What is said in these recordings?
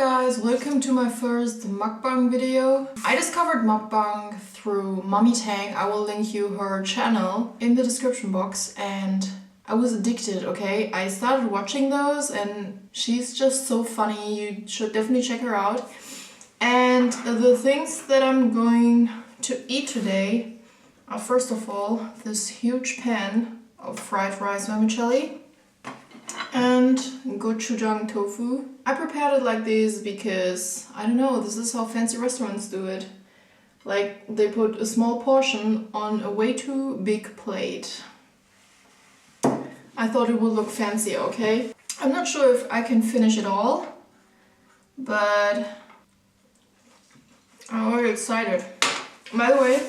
guys, welcome to my first mukbang video. I discovered mukbang through Mommy Tang. I will link you her channel in the description box and I was addicted, okay? I started watching those and she's just so funny. You should definitely check her out. And the things that I'm going to eat today are first of all this huge pan of fried rice vermicelli and gochujang tofu. I prepared it like this because, I don't know, this is how fancy restaurants do it. Like, they put a small portion on a way too big plate. I thought it would look fancy, okay? I'm not sure if I can finish it all, but I'm already excited. By the way,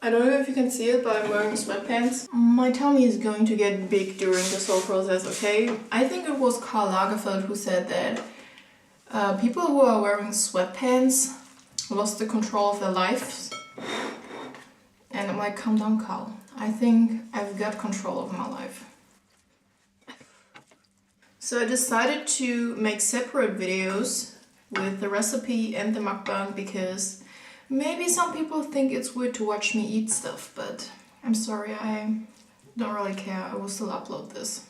I don't know if you can see it, but I'm wearing sweatpants. My tummy is going to get big during this whole process, okay? I think it was Karl Lagerfeld who said that people who are wearing sweatpants lost the control of their lives. And I'm like, calm down, Karl. I think I've got control of my life. So I decided to make separate videos with the recipe and the mukbang because maybe some people think it's weird to watch me eat stuff, but I'm sorry, I don't really care. I will still upload this.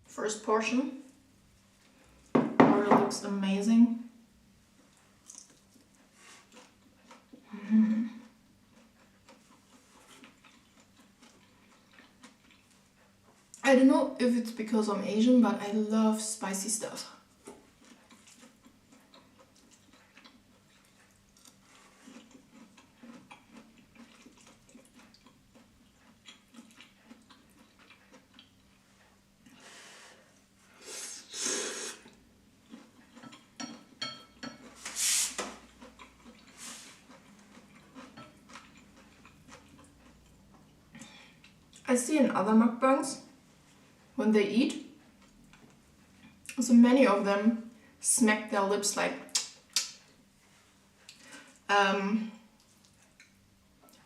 First portion. Already looks amazing. I don't know if it's because I'm Asian, but I love spicy stuff. I see in other mukbangs, when they eat, so many of them smack their lips like...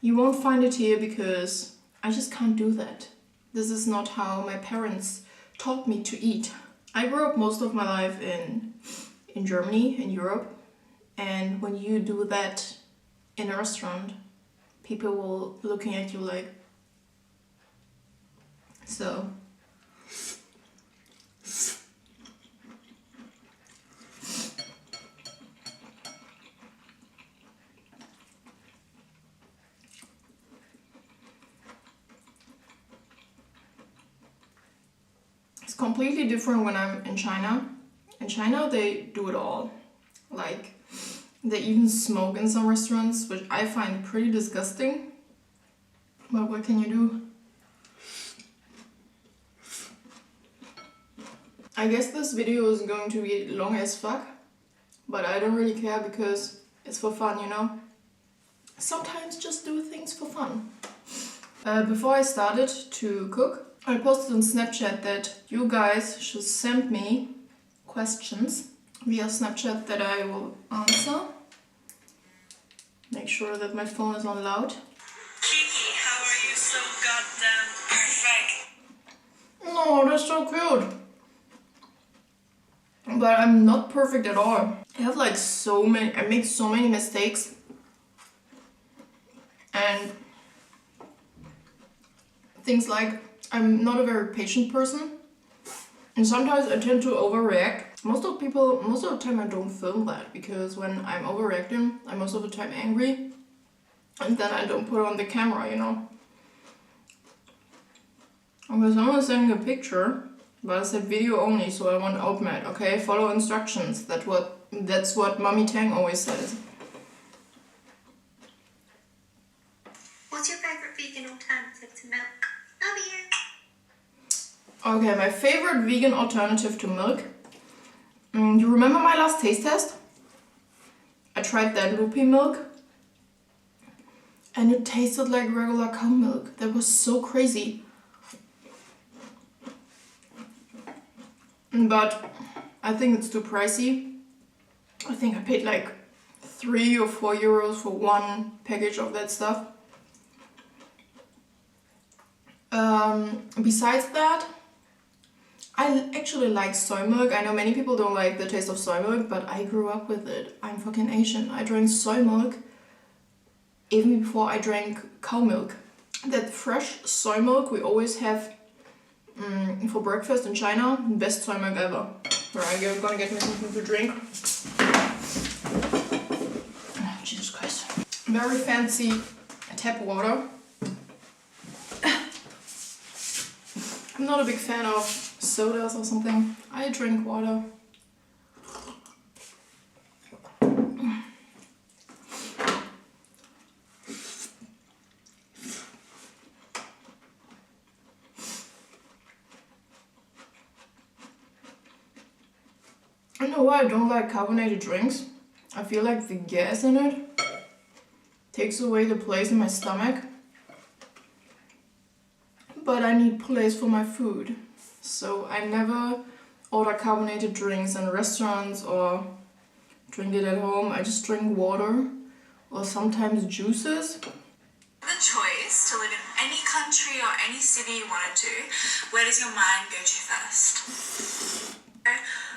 You won't find it here because I just can't do that. This is not how my parents taught me to eat. I grew up most of my life in Germany, in Europe, and when you do that in a restaurant, people will looking at you like... So... It's completely different when I'm in China. In China they do it all. Like, they even smoke in some restaurants, which I find pretty disgusting. But what can you do? I guess this video is going to be long as fuck, but I don't really care because it's for fun, you know? Sometimes just do things for fun. Before I started to cook, I posted on Snapchat that you guys should send me questions via Snapchat that I will answer. Make sure that my phone is on loud. Kicki, how are you so goddamn perfect? No, that's so cute. But I'm not perfect at all. I have like I make so many mistakes. And things like I'm not a very patient person. And sometimes I tend to overreact. Most of the time I don't film that because when I'm overreacting, I'm most of the time angry. And then I don't put it on the camera, you know. Okay, someone's sending a picture. But I said video only, so I won't open it, okay? Follow instructions. That's what Mommy Tang always says. What's your favourite vegan alternative to milk? Love you! Okay, my favorite vegan alternative to milk. You remember my last taste test? I tried that loopy milk. And it tasted like regular cow milk. That was so crazy. But I think it's too pricey. I think I paid like 3 or 4 euros for one package of that stuff. Besides that, I actually like soy milk. I know many people don't like the taste of soy milk, but I grew up with it. I'm fucking Asian. I drank soy milk even before I drank cow milk. That fresh soy milk we always have for breakfast in China, best soy milk ever. Alright, you're gonna get me something to drink. Oh, Jesus Christ. Very fancy tap water. I'm not a big fan of sodas or something. I drink water. I know why I don't like carbonated drinks. I feel like the gas in it takes away the place in my stomach. But I need place for my food. So I never order carbonated drinks in restaurants or drink it at home. I just drink water or sometimes juices. The choice to live in any country or any city you wanted to, where does your mind go to first?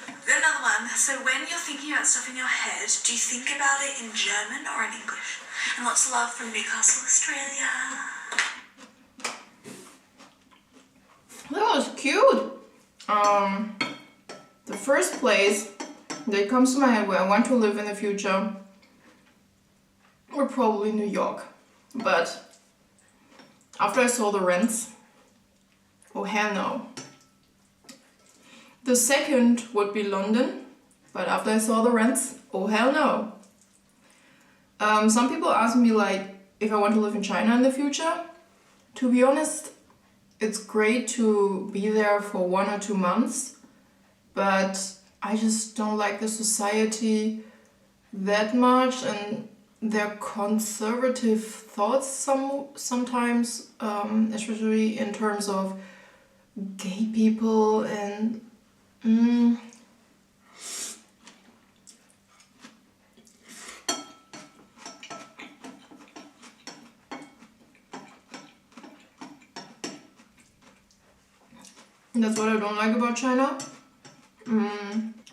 We've got another one. So when you're thinking about stuff in your head, do you think about it in German or in English? And lots of love from Newcastle, Australia. That was cute. The first place that comes to my head where I want to live in the future would probably New York. But after I saw the rents, oh hell no. The second would be London, but after I saw the rents, oh hell no. Some people ask me like if I want to live in China in the future. To be honest, it's great to be there for 1 or 2 months, but I just don't like the society that much and their conservative thoughts sometimes, especially in terms of gay people and that's what I don't like about China.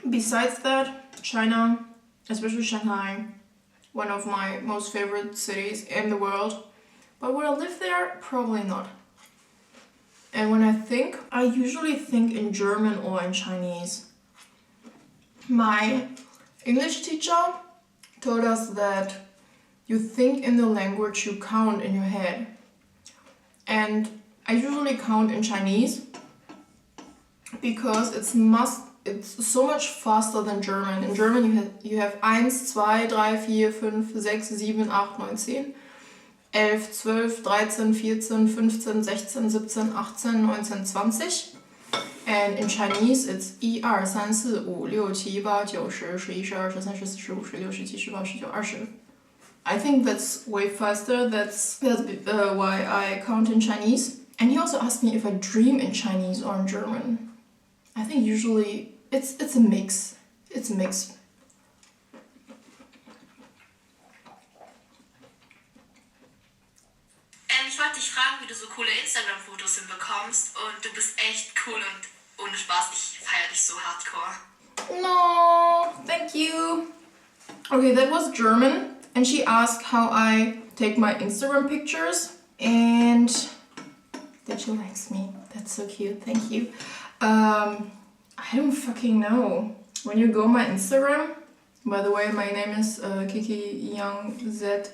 Besides that, China, especially Shanghai, one of my most favorite cities in the world. But would I live there? Probably not. And when I think, I usually think in German or in Chinese. My English teacher told us that you think in the language you count in your head. And I usually count in Chinese because it's so much faster than German. In German you have 1, 2, 3, 4, 5, 6, 7, 8, 9, 10, 11, 12, 13, 14, 15, 16, 17, 18, 19, 20. And in Chinese it's 1, 2, 3, 4, 5, 6, 7, 8, 9, 10, 11, 12, 13, 14, 15, 16, 17, 18, 19, 20. I think that's way faster. That's why I count in Chinese. And he also asked me if I dream in Chinese or in German. I think usually it's a mix. It's a mix. Ich wollte dich fragen, wie du so coole Instagram-Fotos hinbekommst und du bist echt cool und ohne Spaß, ich feiere dich so hardcore. No, thank you. Okay, that was German. And she asked how I take my Instagram pictures and that she likes me. That's so cute, thank you. I don't fucking know. When you go on my Instagram, by the way, my name is Kicki Young Z, a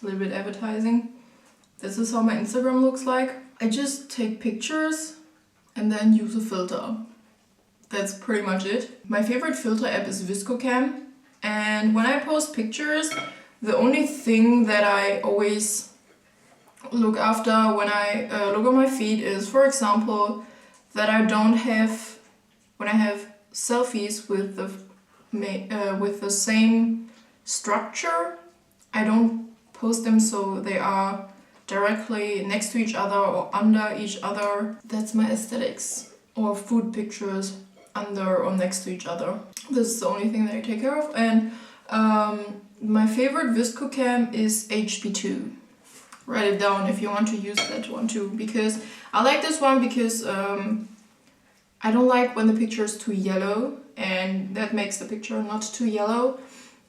little bit advertising. This is how my Instagram looks like. I just take pictures and then use a filter. That's pretty much it. My favorite filter app is ViscoCam. And when I post pictures, the only thing that I always look after when I look on my feed is, for example, that I don't have, when I have selfies with the same structure, I don't post them so they are directly next to each other or under each other. That's my aesthetics. Or food pictures under or next to each other. This is the only thing that I take care of. And my favorite ViscoCam is HP2. write it down if you want to use that one too, because I like this one because I don't like when the picture is too yellow, and that makes the picture not too yellow,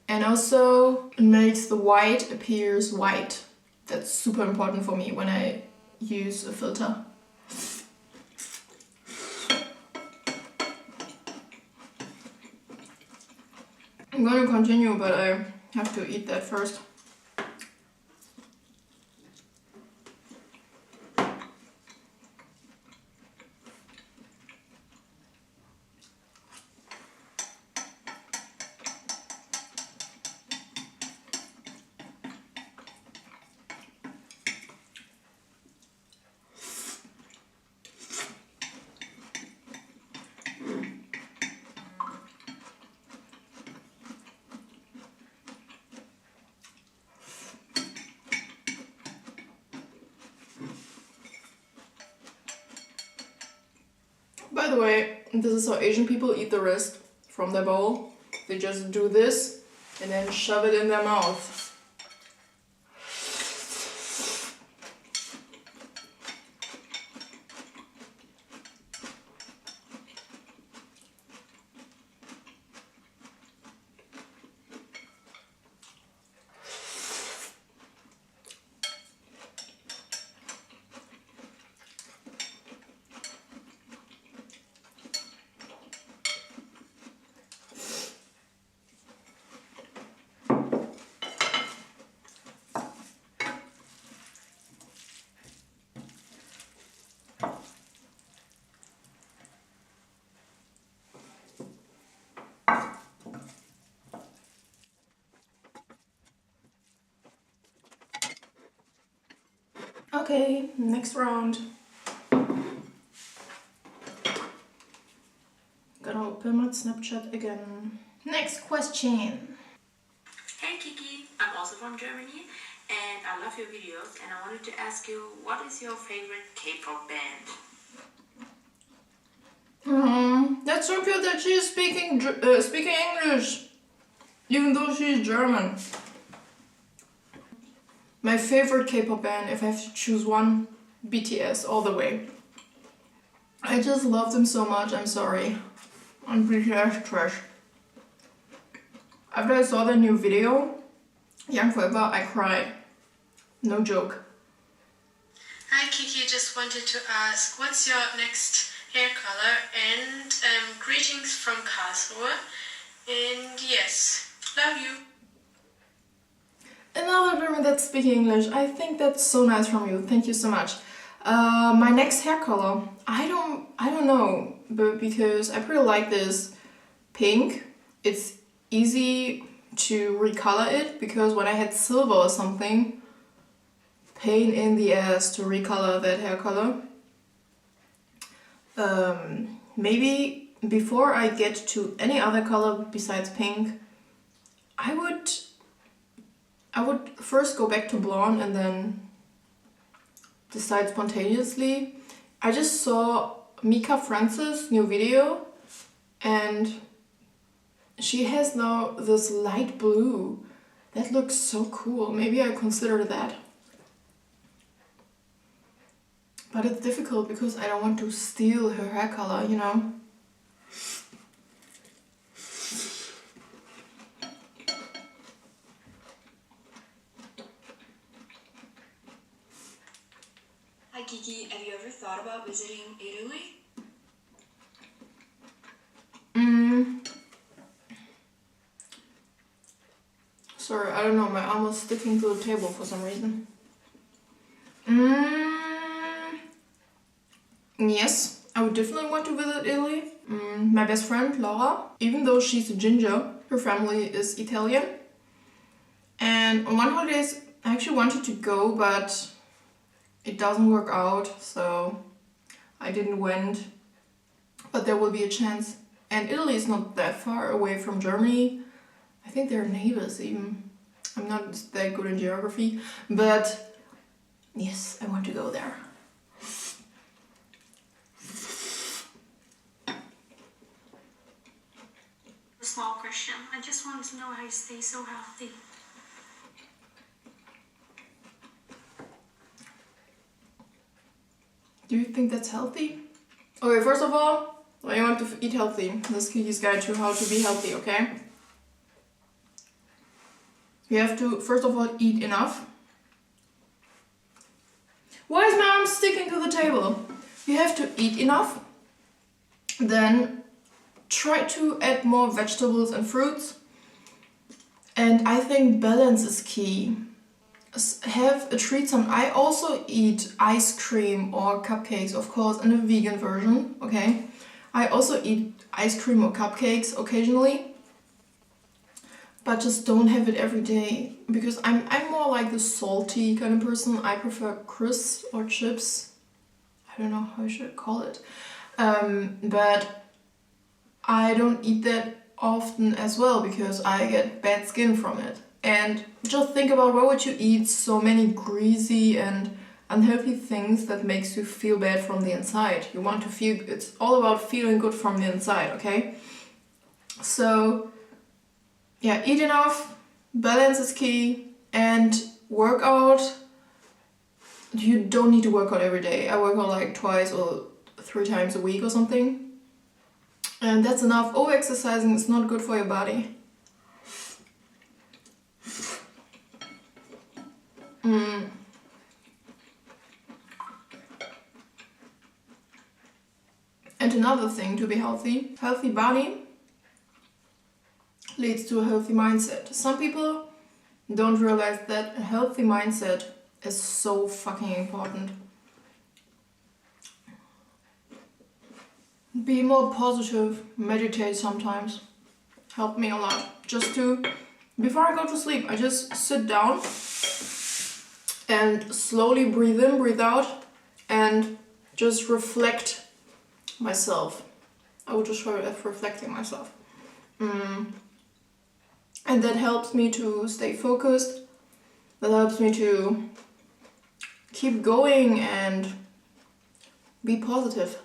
and also it makes the white appears white. That's super important for me when I use a filter. I'm going to continue, but I have to eat that first. By the way, this is how Asian people eat the wrist from their bowl. They just do this and then shove it in their mouth. Okay, next round. Gonna open my Snapchat again. Next question. Hey Kiki, I'm also from Germany and I love your videos and I wanted to ask you, what is your favorite K-pop band? That's so cute that she is speaking English, even though she's German. My favorite K-pop band, if I have to choose one, BTS all the way. I just love them so much, I'm sorry. I'm BTS trash. After I saw the new video, Young Forever, I cried. No joke. Hi Kiki, just wanted to ask, what's your next hair color? And greetings from Karlsruhe. And yes, love you. Another German that's speaking English. I think that's so nice from you. Thank you so much. My next hair color, I don't know, but because I pretty like this pink. It's easy to recolor it, because when I had silver or something, pain in the ass to recolor that hair color. Maybe before I get to any other color besides pink, I would first go back to blonde and then decide spontaneously. I just saw Mika Francis' new video and she has now this light blue. That looks so cool. Maybe I consider that. But it's difficult because I don't want to steal her hair color, you know? Hi Kiki, have you ever thought about visiting Italy? Sorry, I don't know, my arm was sticking to the table for some reason. Yes, I would definitely want to visit Italy. My best friend, Laura, even though she's a ginger, her family is Italian. And on one holidays, I actually wanted to go, but it doesn't work out, so I didn't went. But there will be a chance. And Italy is not that far away from Germany. I think they're neighbors even. I'm not that good in geography, but yes, I want to go there. A small question. I just wanted to know how you stay so healthy. Do you think that's healthy? Okay, first of all, when you want to eat healthy, this is Kicki's guide to how to be healthy, okay? You have to, first of all, eat enough. Why is my arm sticking to the table? You have to eat enough. Then try to add more vegetables and fruits. And I think balance is key. Have a treat some. I also eat ice cream or cupcakes, of course, in a vegan version, okay? I also eat ice cream or cupcakes occasionally, but just don't have it every day because I'm more like the salty kind of person. I prefer crisps or chips. I don't know how I should call it. But I don't eat that often as well because I get bad skin from it. And just think about why would you eat so many greasy and unhealthy things that makes you feel bad from the inside. You want to feel, it's all about feeling good from the inside, okay? So yeah, eat enough, balance is key, and work out. You don't need to work out every day. I work out like 2 or 3 times a week or something. And that's enough. Over-exercising is not good for your body. And another thing to be healthy body leads to a healthy mindset. Some people don't realize that a healthy mindset is so fucking important. Be more positive, meditate sometimes. Help me a lot. Just to, before I go to sleep, I just sit down and slowly breathe in, breathe out, and just reflect myself. I would just show you as reflecting myself. And that helps me to stay focused. That helps me to keep going and be positive.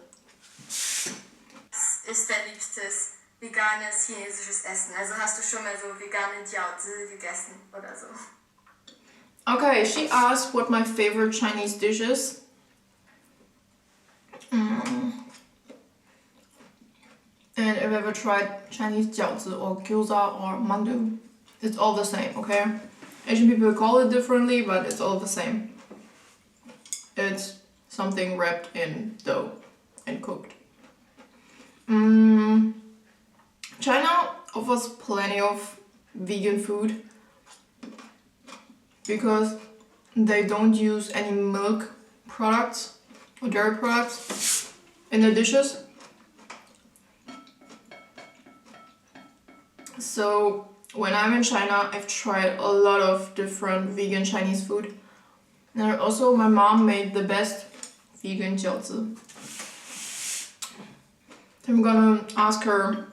Ist dein liebstes veganes chinesisches Essen? Also hast du schon mal so vegane jiaozi gegessen oder so? Okay, she asked what my favorite Chinese dish is. And if I've ever tried Chinese jiaozi or gyoza or mandu, it's all the same, okay? Asian people call it differently, but it's all the same. It's something wrapped in dough and cooked. China offers plenty of vegan food because they don't use any milk products or dairy products in their dishes. So when I'm in China, I've tried a lot of different vegan Chinese food. And also my mom made the best vegan jiaozi. I'm gonna ask her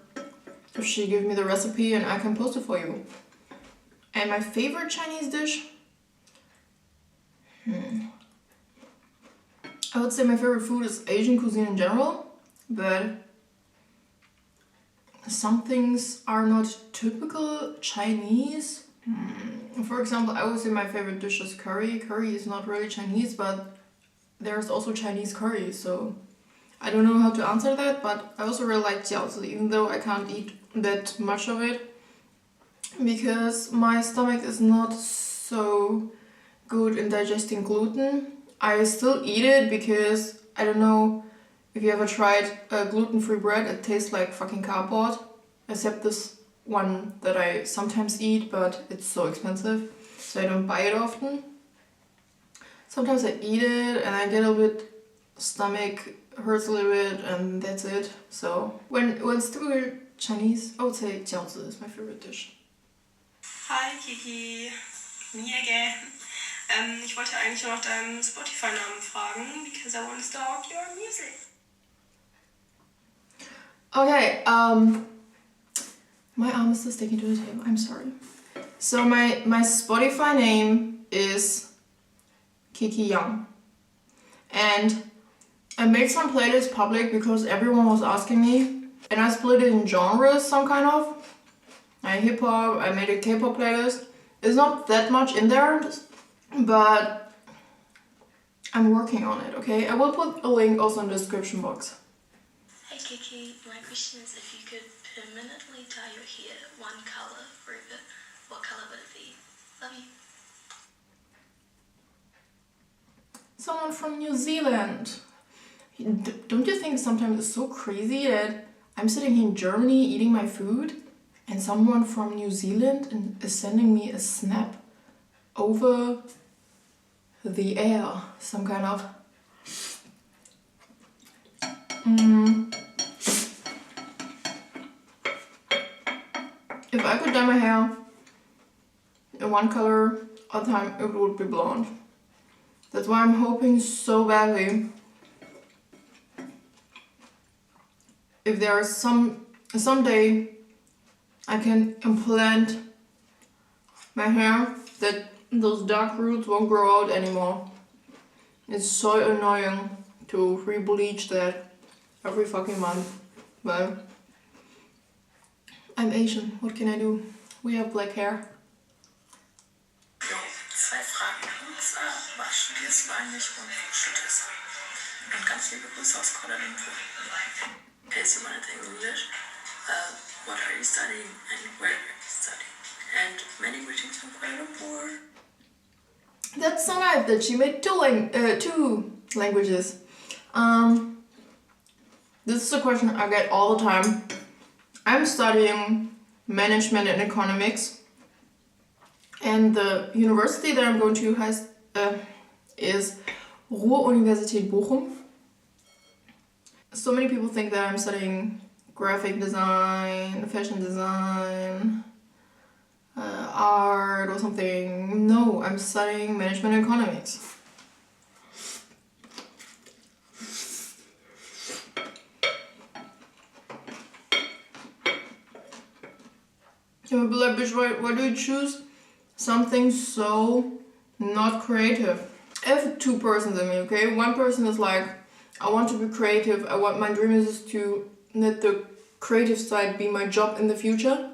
if she gives me the recipe and I can post it for you. And my favorite Chinese dish? I would say my favorite food is Asian cuisine in general, but some things are not typical Chinese. For example, I would say my favorite dish is curry. Curry is not really Chinese, but there's also Chinese curry, so I don't know how to answer that, but I also really like jiaozi, even though I can't eat that much of it because my stomach is not so good in digesting gluten. I still eat it because I don't know if you ever tried gluten-free bread. It tastes like fucking cardboard, except this one that I sometimes eat, but it's so expensive, so I don't buy it often. Sometimes I eat it and I get a bit stomach hurts a little bit and that's it. So when it's typical Chinese, I would say jiaozi is my favorite dish. Hi Kiki, me again. Ich wollte eigentlich nur noch deinen Spotify-Namen fragen, because I want to stalk your music. Okay, my arm is still sticking to the table, I'm sorry. So my Spotify name is Kicki Young. And I made some playlists public because everyone was asking me. And I split it in genres, some kind of. I hip-hop, I made a K-pop playlist. It's not that much in there, but I'm working on it, okay? I will put a link also in the description box. Hey Kicki, my question is if you could permanently dye your hair one color forever, what color would it be? Love you. Someone from New Zealand. Don't you think sometimes it's so crazy that I'm sitting here in Germany eating my food and someone from New Zealand is sending me a snap over the air, some kind of If I could dye my hair in one color all the time, it would be blonde. That's why I'm hoping so badly if there is someday I can implant my hair that those dark roots won't grow out anymore. It's so annoying to re-bleach that every fucking month, but I'm Asian, what can I do? We have black hair. Jo, 2 Fragen. Und zwar, was studierst du eigentlich und wo studierst du? Und ganz liebe Grüße aus Kuala Lumpur. Okay, so one thing English. What are you studying and where are you studying? And many greetings from Kuala Lumpur. That's so nice that she made two languages. This is a question I get all the time. I'm studying management and economics, and the university that I'm going to is Ruhr-Universität Bochum. So many people think that I'm studying graphic design, fashion design, art or something. No, I'm studying management and economics. You'll be like, bitch, why do you choose something so not creative? I have 2 persons in me, okay? One person is like, I want to be creative. My dream is to let the creative side be my job in the future,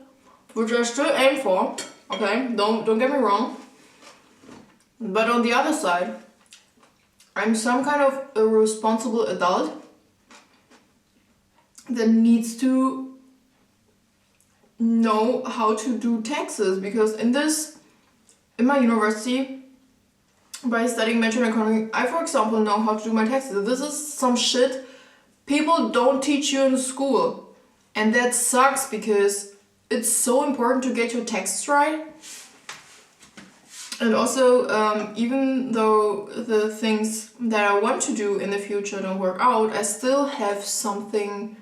which I still aim for, okay? Don't get me wrong. But on the other side, I'm some kind of a responsible adult that needs to know how to do taxes, because in my university, by studying management and economics, I, for example, know how to do my taxes. This is some shit people don't teach you in school, and that sucks because it's so important to get your taxes right. And also, even though the things that I want to do in the future don't work out, I still have something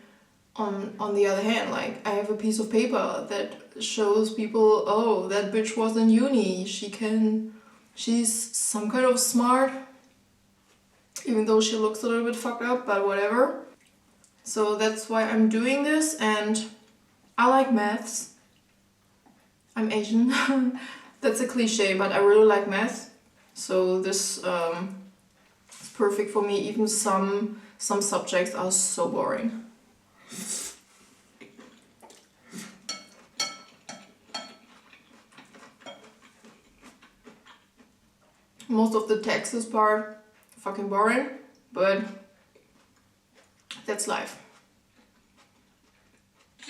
on the other hand. Like, I have a piece of paper that shows people, oh, that bitch was in uni, she's some kind of smart, even though she looks a little bit fucked up, but whatever. So that's why I'm doing this, and I like maths. I'm Asian. That's a cliche, but I really like math. So this is perfect for me. Even some subjects are so boring. Most of the taxes part, fucking boring, but that's life.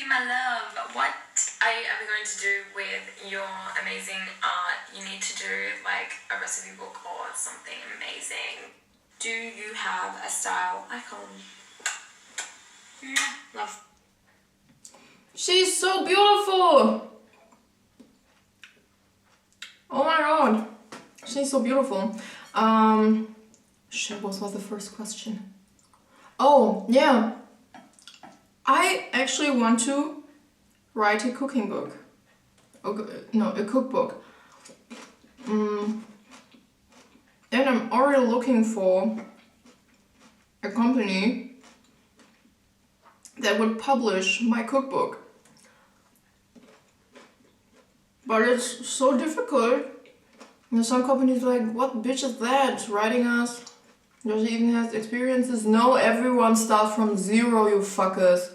My love, what are you ever going to do with your amazing art? You need to do like a recipe book or something amazing. Do you have a style icon? Love. She's so beautiful! Oh my god, she's so beautiful. Shit, what was the first question? Oh, yeah. I actually want to write a cooking book. A cookbook. And I'm already looking for a company that would publish my cookbook. But it's so difficult. And some companies are like, what bitch is that writing us? Does she even have experiences? No, everyone starts from zero, you fuckers.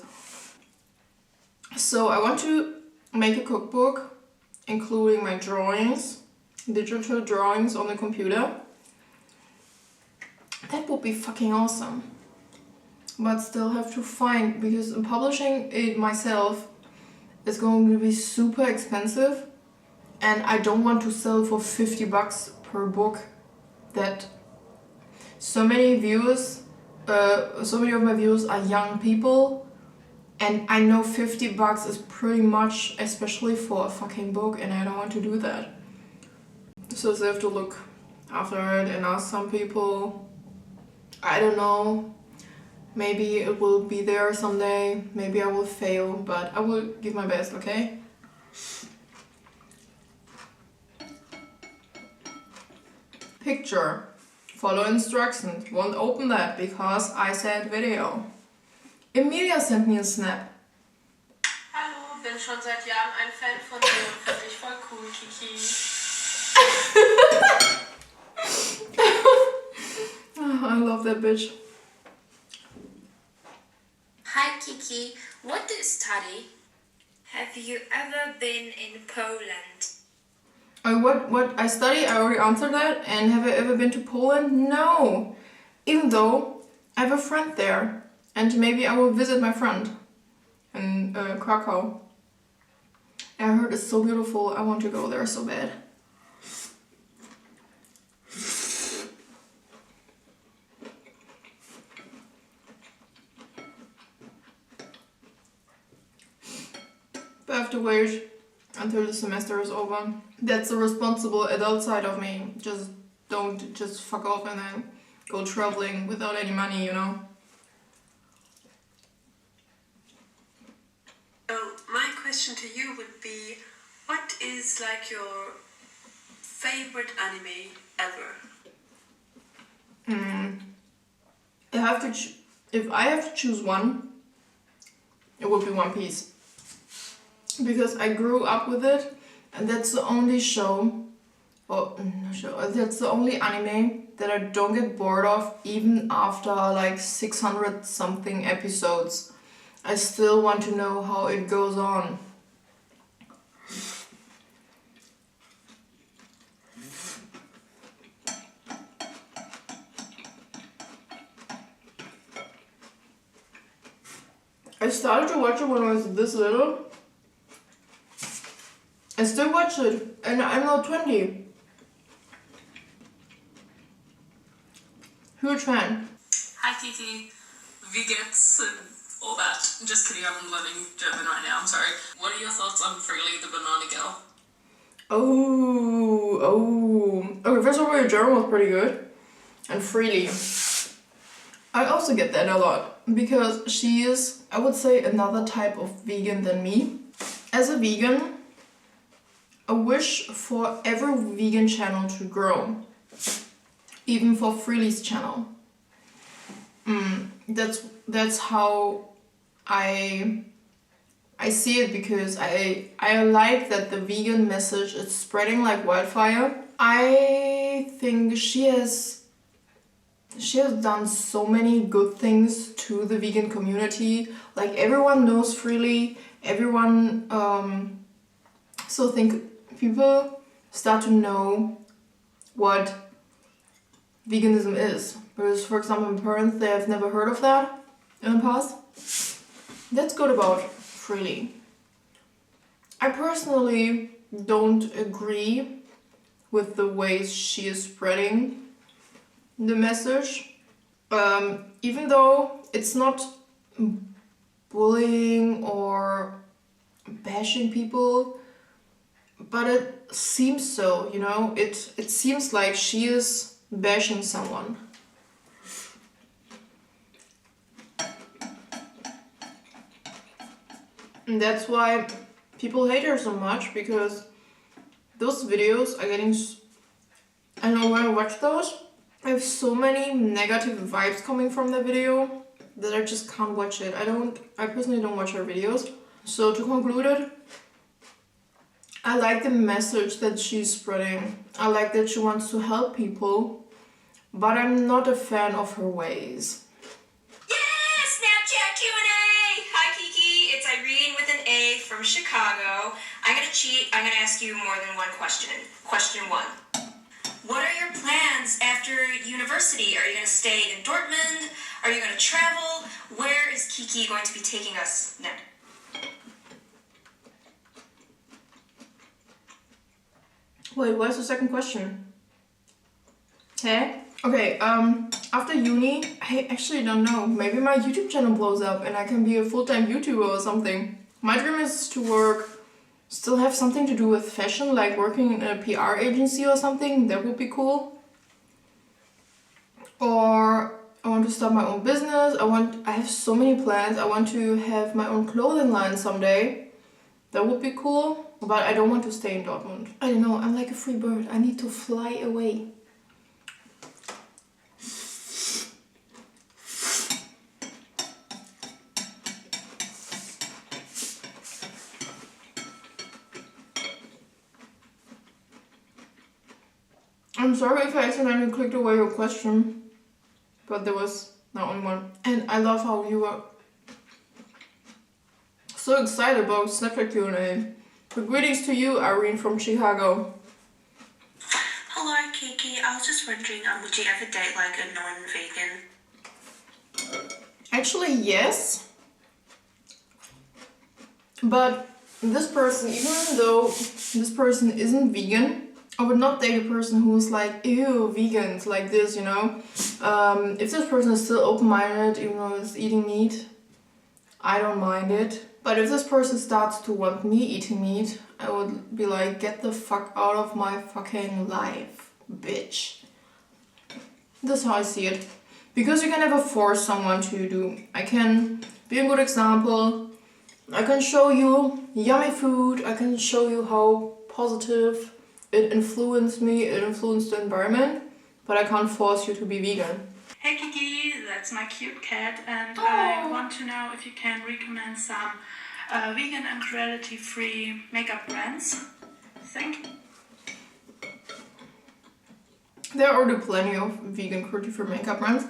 So I want to make a cookbook, including my drawings, digital drawings on the computer. That would be fucking awesome. But still have to find, because publishing it myself is going to be super expensive, and I don't want to sell for 50 bucks per book. That so many of my viewers are young people, and I know 50 bucks is pretty much, especially for a fucking book, and I don't want to do that. So I have to look after it and ask some people. I don't know. Maybe it will be there someday. Maybe I will fail, but I will give my best, okay? Picture. Follow instructions. Won't open that because I said video. Emilya sent me a snap. Hallo, bin schon seit Jahren ein Fan von dir und finde dich voll cool, Kiki. I love that bitch. Hi Kiki, what do you study? Have you ever been in Poland? What I study, I already answered that. And have I ever been to Poland? No. Even though I have a friend there. And maybe I will visit my friend in Krakow. I heard it's so beautiful. I want to go there so bad. But I have to wait until the semester is over. That's the responsible adult side of me. Don't just fuck off and then go traveling without any money, you know? So my question to you would be, what is like your favorite anime ever? If I have to choose one, it would be One Piece. Because I grew up with it, and that's the only that's the only anime that I don't get bored of, even after like 600 something episodes. I still want to know how it goes on. I started to watch it when I was this little. I still watch it, and I'm not 20. Huge fan. Hi Kiki, wie geht's and all that. Just kidding, I'm learning German right now, I'm sorry. What are your thoughts on Freelee the banana girl? Okay, first of all, your German was pretty good. And freely. I also get that a lot, because she is, I would say, another type of vegan than me. As a vegan, I wish for every vegan channel to grow. Even for Freelee's channel. That's how I see it, because I like that the vegan message is spreading like wildfire. I think she has done so many good things to the vegan community. Like, everyone knows Freelee, everyone people start to know what veganism is. Because, for example, my parents, they have never heard of that in the past. That's good about Freelee. I personally don't agree with the ways she is spreading the message. Even though it's not bullying or bashing people, but it seems so, you know? It seems like she is bashing someone. And that's why people hate her so much, because those videos are getting... I know when I watch those, I have so many negative vibes coming from the video that I just can't watch it. I personally don't watch her videos. So to conclude it, I like the message that she's spreading. I like that she wants to help people, but I'm not a fan of her ways. Yeah, Snapchat QnA! Hi Kiki, it's Irene with an A from Chicago. I'm gonna cheat, I'm gonna ask you more than one question. Question 1. what are your plans after university? Are you going to stay in Dortmund? Are you going to travel? Where is Kicki going to be taking us next? Wait, what's the second question? Hey? Okay, after uni, I actually don't know. Maybe my YouTube channel blows up and I can be a full-time YouTuber or something. My dream is to work, still have something to do with fashion, like working in a PR agency or something. That would be cool. Or I want to start my own business. I have so many plans. I want to have my own clothing line someday. That would be cool. But I don't want to stay in Dortmund. I don't know, I'm like a free bird. I need to fly away. I'm sorry if I accidentally clicked away your question, but there was not only one. And I love how you were so excited about Snapchat Q&A. So greetings to you, Irene from Chicago. Hello, Kicki. I was just wondering, would you ever date like a non-vegan? Actually, yes. But this person, even though this person isn't vegan, I would not date a person who's like, ew, vegans, like this, you know? If this person is still open-minded, even though it's eating meat, I don't mind it. But if this person starts to want me eating meat, I would be like, get the fuck out of my fucking life, bitch. That's how I see it. Because you can never force someone to do. I can be a good example. I can show you yummy food. I can show you how positive it influenced me, it influenced the environment. But I can't force you to be vegan. Hey Kicki, that's my cute cat, and I want to know if you can recommend some vegan and cruelty-free makeup brands. Thank you. There are already plenty of vegan cruelty-free makeup brands.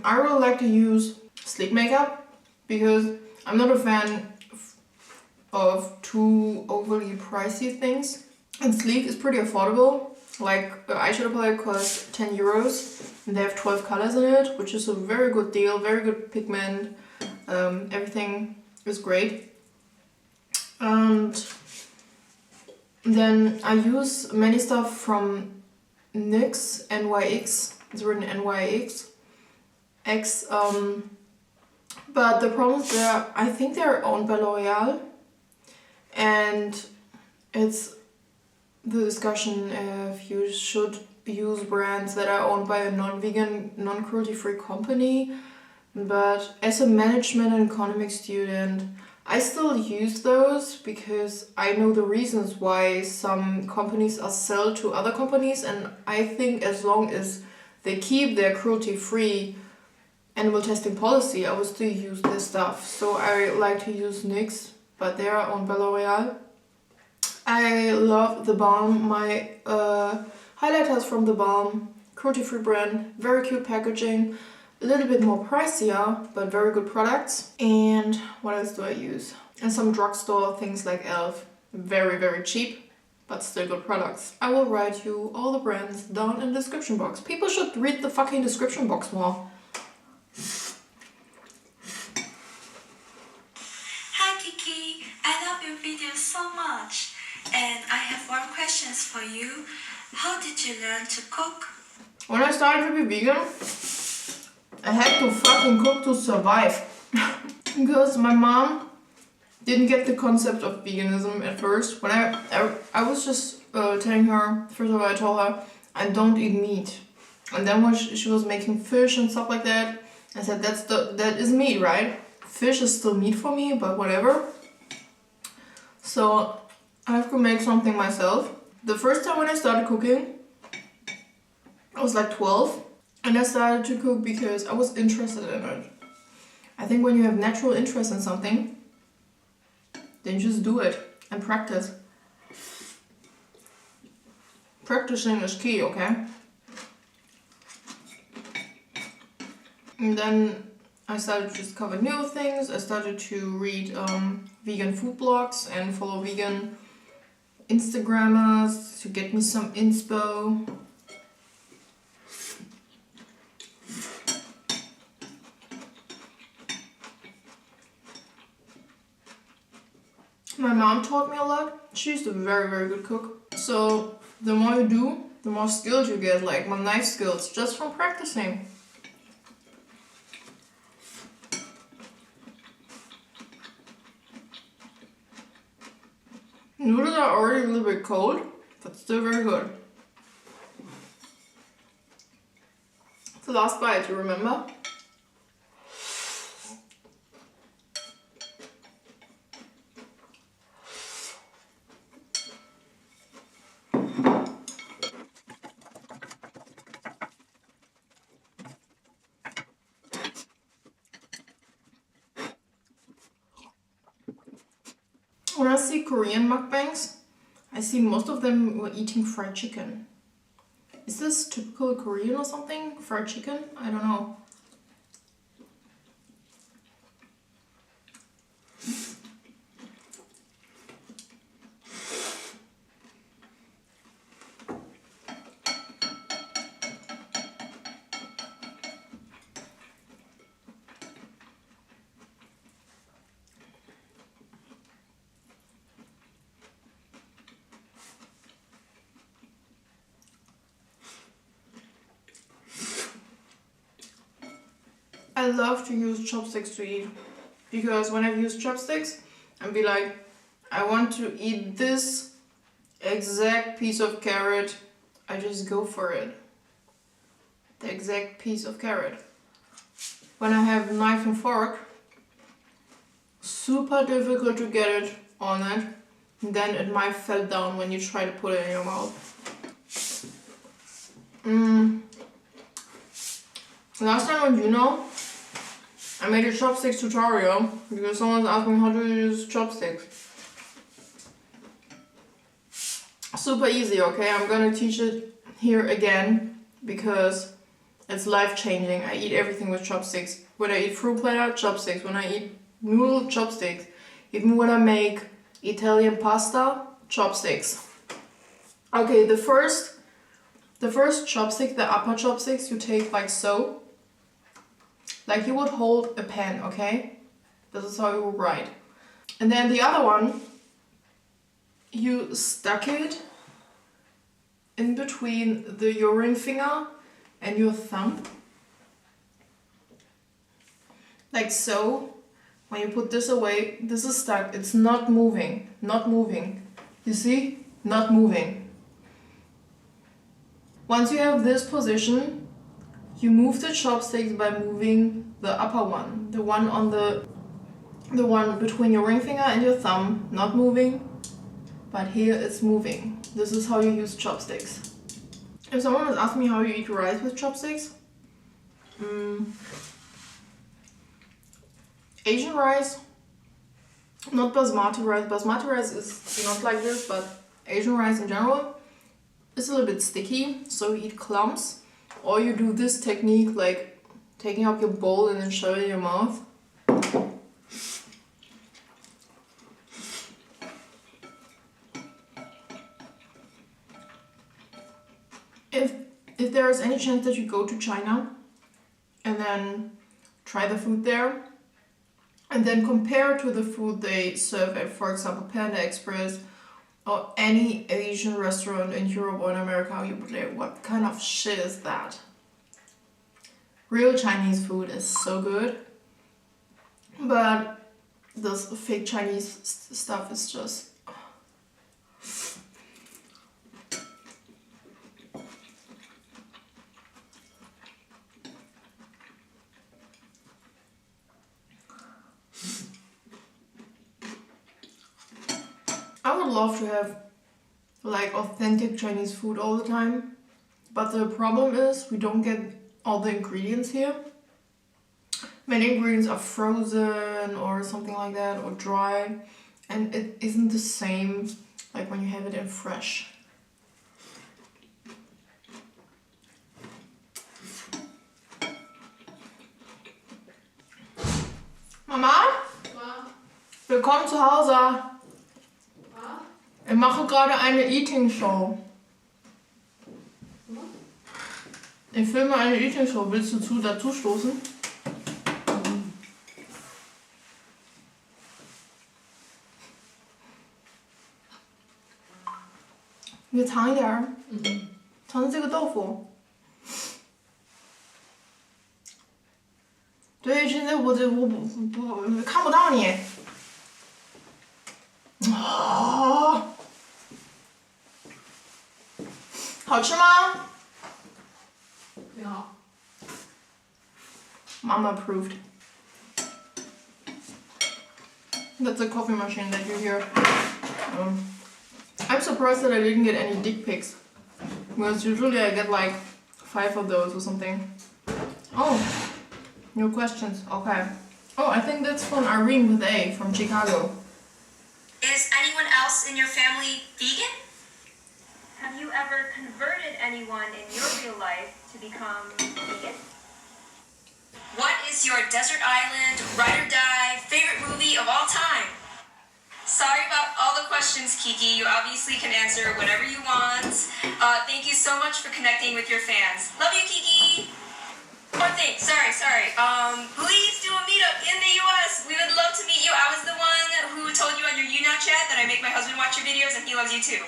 I really like to use Sleek makeup because I'm not a fan of too overly pricey things. And Sleek is pretty affordable. Like the eyeshadow palette costs 10 euros and they have 12 colors in it, which is a very good deal, very good pigment. Everything is great. And then I use many stuff from NYX, NYX, it's written NYX. But the problem is I think they're owned by L'Oreal, and it's the discussion if you should use brands that are owned by a non-vegan, non-cruelty-free company. But as a management and economics student, I still use those because I know the reasons why some companies are sold to other companies, and I think as long as they keep their cruelty-free animal testing policy, I will still use this stuff. So I like to use NYX, but they are owned by L'Oreal. I love the Balm. My highlighters from the Balm, cruelty-free brand, very cute packaging, a little bit more pricier, but very good products. And what else do I use? And some drugstore things like Elf, very, very cheap, but still good products. I will write you all the brands down in the description box. People should read the fucking description box more. Hi Kicki, I love your videos so much. And I have one question for you. How did you learn to cook? When I started to be vegan, I had to fucking cook to survive. Because my mom didn't get the concept of veganism at first. When I was just telling her, first of all I told her, I don't eat meat. And then when she was making fish and stuff like that, I said that is meat, right? Fish is still meat for me, but whatever. So I have to make something myself. The first time when I started cooking, I was like 12. And I started to cook because I was interested in it. I think when you have natural interest in something, then just do it and practice. Practicing is key, okay? And then I started to discover new things. I started to read vegan food blogs and follow vegan Instagrammers to get me some inspo. My mom taught me a lot. She's a very, very good cook. So the more you do, the more skills you get, like my knife skills, just from practicing. Noodles are already a little bit cold, but still very good. The last bite, you remember? When I see Korean mukbangs, I see most of them were eating fried chicken. Is this typical Korean or something? Fried chicken? I don't know. I love to use chopsticks to eat, because when I use chopsticks, I'll be like, I want to eat this exact piece of carrot. I just go for it. The exact piece of carrot. When I have knife and fork, super difficult to get it on it. And then it might fall down when you try to put it in your mouth. Last time on QnA, I made a chopsticks tutorial because someone's asking how to use chopsticks. Super easy, okay? I'm gonna teach it here again because it's life-changing. I eat everything with chopsticks. When I eat fruit platter, chopsticks. When I eat noodle, chopsticks. Even when I make Italian pasta, chopsticks. Okay, the first chopstick, the upper chopsticks, you take like so. Like you would hold a pen, okay? This is how you would write. And then the other one, you stuck it in between your ring finger and your thumb. Like so. When you put this away, this is stuck. It's not moving. Not moving. You see? Not moving. Once you have this position, you move the chopsticks by moving the upper one, the one between your ring finger and your thumb, not moving, but here it's moving. This is how you use chopsticks. If someone has asked me how you eat rice with chopsticks, Asian rice, not basmati rice. Basmati rice is not like this, but Asian rice in general is a little bit sticky, so you eat clumps. Or you do this technique, like taking up your bowl and then shove it in your mouth. If there is any chance that you go to China and then try the food there, and then compare to the food they serve at, for example, Panda Express or any Asian restaurant in Europe or in America, you would like, what kind of shit is that? Real Chinese food is so good, but this fake Chinese stuff is just... I would love to have like authentic Chinese food all the time, but the problem is we don't get all the ingredients here. Many ingredients are frozen or something like that, or dry, and it isn't the same like when you have it in fresh. Mama? Willkommen zu Hause. Ich mache gerade eine Eating Show. Ich filme eine Eating Show. Willst du dazu stoßen? 你尝一点儿，尝尝这个豆腐。对，现在我不看不到你。啊，好吃吗？挺好。Mama approved. That's a coffee machine that you hear. I'm surprised that I didn't get any dick pics. Because usually I get like 5 of those or something. Oh, new questions. Okay. Oh, I think that's from Irene with A from Chicago. Is anyone else in your family vegan? Have you ever converted anyone in your real life to become vegan? What is your desert island, ride or die, favorite movie of all time? Sorry about all the questions, Kicki. You obviously can answer whatever you want. Thank you so much for connecting with your fans. Love you, Kicki. One thing, sorry. Please do a meetup in the US. We would love to meet you. I was the one who told you on your QnA chat that I make my husband watch your videos and he loves you too.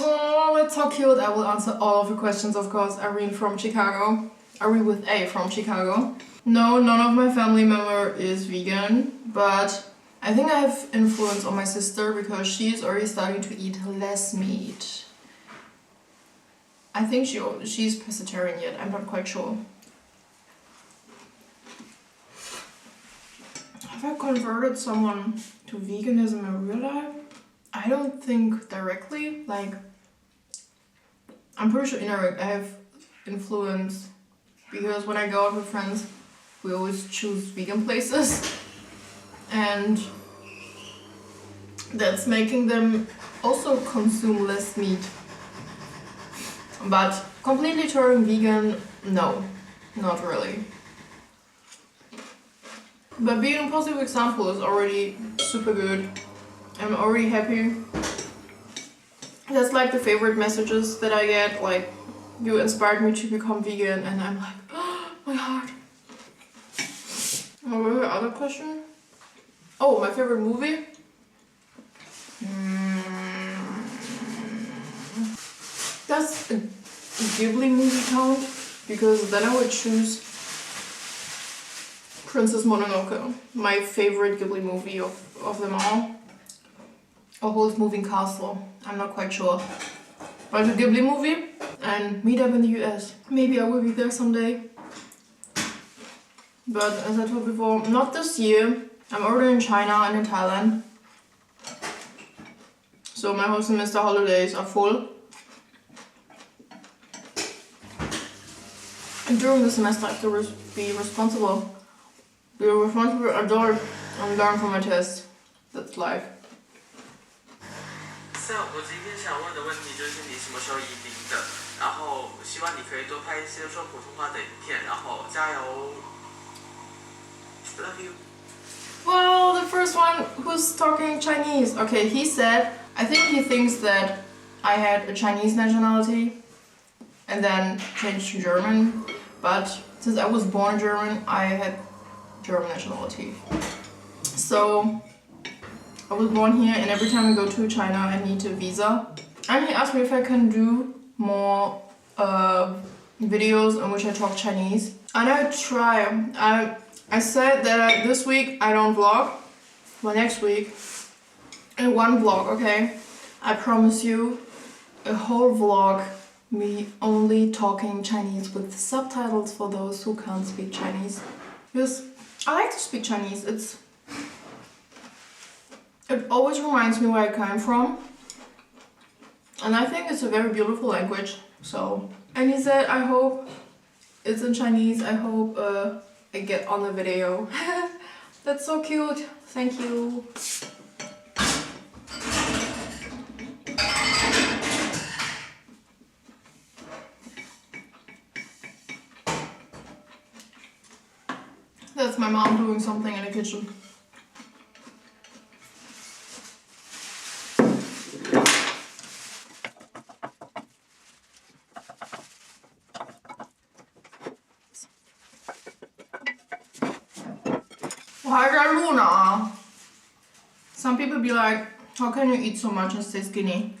Oh, that's so cute. I will answer all of your questions, of course. Irene from Chicago. Irene with A from Chicago. No, none of my family member is vegan, but I think I have influence on my sister because she's already starting to eat less meat. I think she's pescatarian yet, I'm not quite sure. Have I converted someone to veganism in real life? I don't think directly, like, I'm pretty sure indirect I have influence because when I go out with friends, we always choose vegan places and that's making them also consume less meat. But completely turning vegan, no, not really. But being a positive example is already super good. I'm already happy. That's like the favorite messages that I get, like, you inspired me to become vegan, and I'm like, oh, my heart. What was the other question? Oh, my favorite movie? Does a Ghibli movie count? Because then I would choose Princess Mononoke, my favorite Ghibli movie of them all. Or Who's Moving Castle, I'm not quite sure. But a Ghibli movie and meet up in the US. Maybe I will be there someday. But as I told before, not this year. I'm already in China and in Thailand. So my whole semester holidays are full. And during the semester I have to be a responsible adult and learn from my tests. That's life. 我今天想问的问题就是你什么时候移民的？然后希望你可以多拍一些说普通话的影片，然后加油 ！Love you. Well, the first one who's talking Chinese. Okay, he said, I think he thinks that I had a Chinese nationality and then changed to German. But since I was born German, I had German nationality. So I was born here and every time I go to China I need a visa. And he asked me if I can do more videos in which I talk Chinese. And I try. I said that this week I don't vlog, but next week in one vlog, okay? I promise you a whole vlog me only talking Chinese with subtitles for those who can't speak Chinese. Because I like to speak Chinese. It always reminds me where I came from. And I think it's a very beautiful language. So, and he said, I hope it's in Chinese. I hope I get on the video. That's so cute. Thank you. That's my mom doing something in the kitchen. Some people be like, how can you eat so much and stay skinny?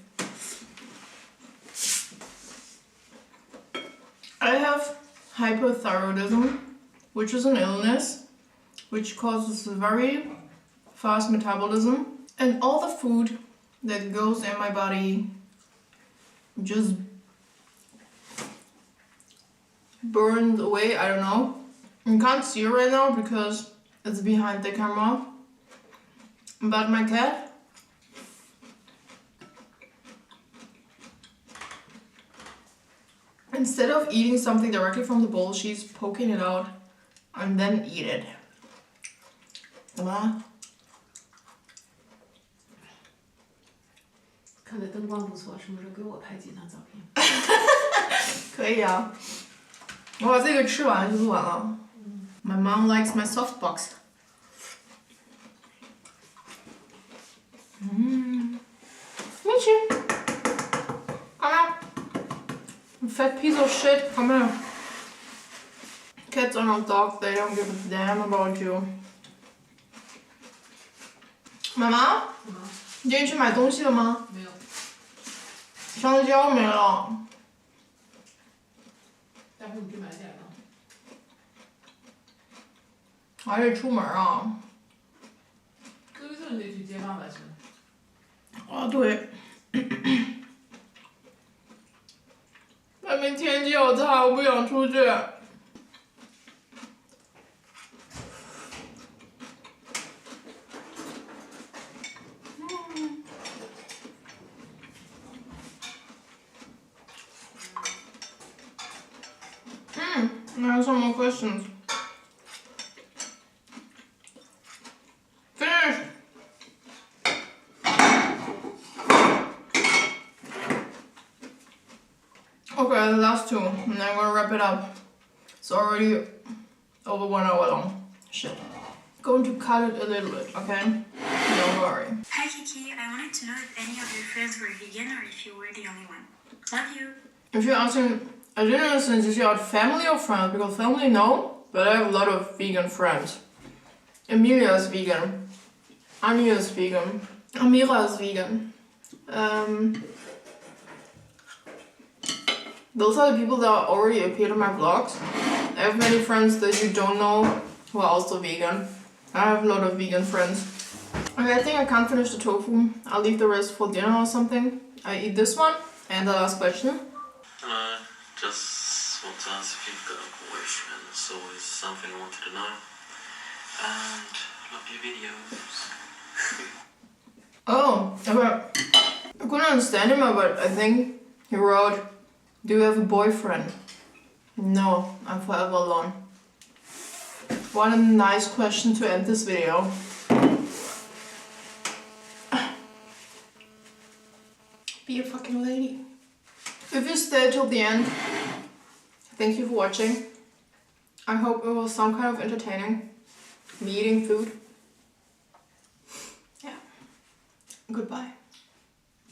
hypothyroidism, which is an illness which causes very fast metabolism, and all the food that goes in my body just burned away. I don't know. You can't see it right now because it's behind the camera, but my cat instead of eating something directly from the bowl, she's poking it out and then eat it. Wow. 看这灯光不错，是不是给我拍几张照片？可以啊，我把这个吃完就做完了。My mom likes my soft box. Michi, come here. You fat piece of shit, come here. Cats are not dogs, they don't give a damn about you. 妈妈，你今天去买东西了吗？没有。香蕉没了。待会儿你去买点了。还得出门啊。这个是你得去街上买去。啊，对。外面天气好差，我不想出去。I have some more questions. Finish! Okay, the last two, and then I'm gonna wrap it up. It's already over 1 hour long. Shit. Going to cut it a little bit, okay? Don't worry. Hi Kiki, I wanted to know if any of your friends were vegan or if you were the only one. Love you. If you're asking, I didn't understand if you're family or friends, because family no, but I have a lot of vegan friends. Emilya is vegan. Anya is vegan. Amira is vegan. Those are the people that already appeared on my vlogs. I have many friends that you don't know who are also vegan. I have a lot of vegan friends. Okay, I think I can't finish the tofu. I'll leave the rest for dinner or something. I eat this one. And the last question. Hello, just want to ask if you've got a boyfriend. It's always something I wanted to know. And love your videos. Oh, okay. I couldn't understand him, but I think he wrote, do you have a boyfriend? No, I'm forever alone. What a nice question to end this video. Be a fucking lady. If you stayed till the end, thank you for watching. I hope it was some kind of entertaining. Me eating food. Yeah. Goodbye.